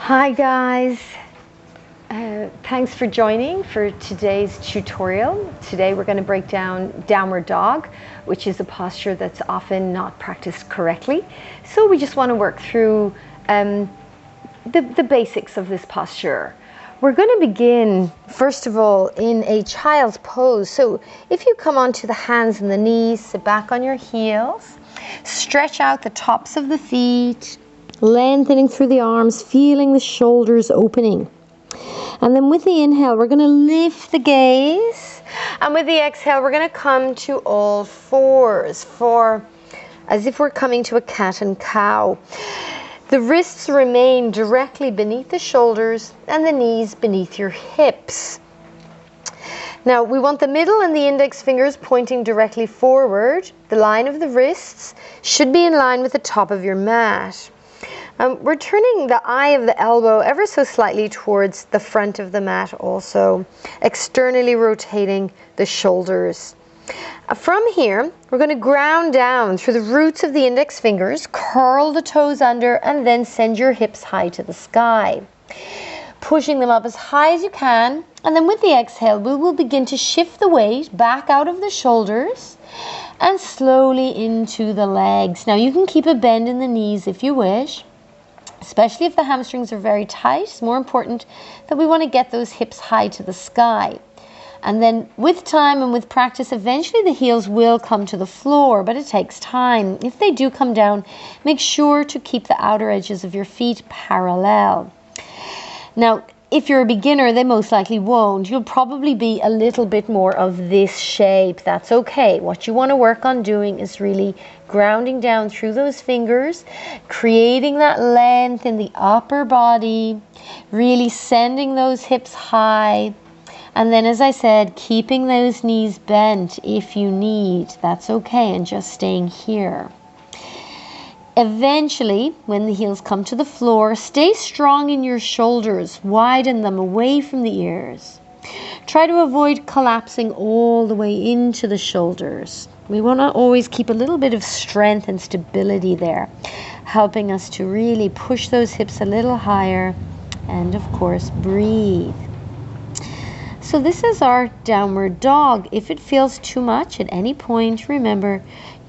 Hi guys, thanks for joining for today's tutorial. Today we're going to break down downward dog, which is a posture that's often not practiced correctly. So we just want to work through the basics of this posture. We're going to begin first of all in a child's pose. So if you come onto the hands and the knees, sit back on your heels, stretch out the tops of the feet, lengthening through the arms, feeling the shoulders opening. And then with the inhale, we're going to lift the gaze. And with the exhale, we're going to come to all fours, as if we're coming to a cat and cow. The wrists remain directly beneath the shoulders and the knees beneath your hips. Now, we want the middle and the index fingers pointing directly forward. The line of the wrists should be in line with the top of your mat. We're turning the eye of the elbow ever so slightly towards the front of the mat also, externally rotating the shoulders. From here, we're going to ground down through the roots of the index fingers, curl the toes under, and then send your hips high to the sky. Pushing them up as high as you can, and then with the exhale, we will begin to shift the weight back out of the shoulders and slowly into the legs. Now, you can keep a bend in the knees if you wish, especially if the hamstrings are very tight. It's more important that we want to get those hips high to the sky. And then with time and with practice, eventually the heels will come to the floor, but it takes time. If they do come down, make sure to keep the outer edges of your feet parallel. Now, if you're a beginner, they most likely won't. You'll probably be a little bit more of this shape. That's okay. What you want to work on doing is really grounding down through those fingers, creating that length in the upper body, really sending those hips high. And then, as I said, keeping those knees bent if you need. That's okay, and just staying here. Eventually, when the heels come to the floor, stay strong in your shoulders. Widen them away from the ears. Try to avoid collapsing all the way into the shoulders. We want to always keep a little bit of strength and stability there, helping us to really push those hips a little higher. And of course, breathe. So this is our downward dog. If it feels too much at any point, remember,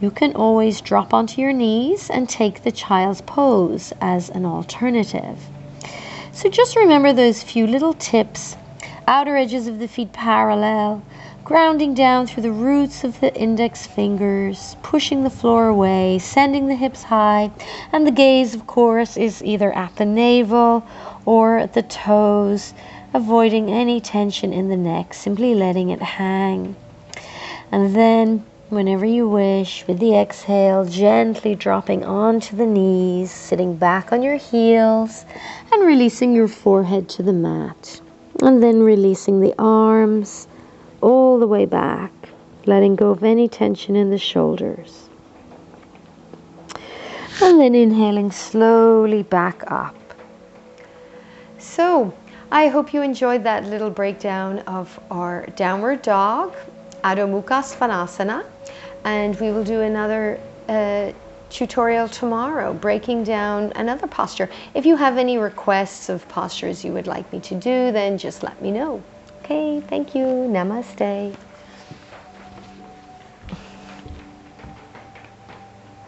you can always drop onto your knees and take the child's pose as an alternative. So just remember those few little tips. Outer edges of the feet parallel, grounding down through the roots of the index fingers, pushing the floor away, sending the hips high, and the gaze, of course, is either at the navel or at the toes, avoiding any tension in the neck, simply letting it hang. And then, whenever you wish, with the exhale, gently dropping onto the knees, sitting back on your heels, and releasing your forehead to the mat. And then releasing the arms all the way back, letting go of any tension in the shoulders. And then inhaling slowly back up. So, I hope you enjoyed that little breakdown of our downward dog, Adho Mukha Svanasana, and we will do another tutorial tomorrow, breaking down another posture. If you have any requests of postures you would like me to do, then just let me know. Okay, thank you. Namaste.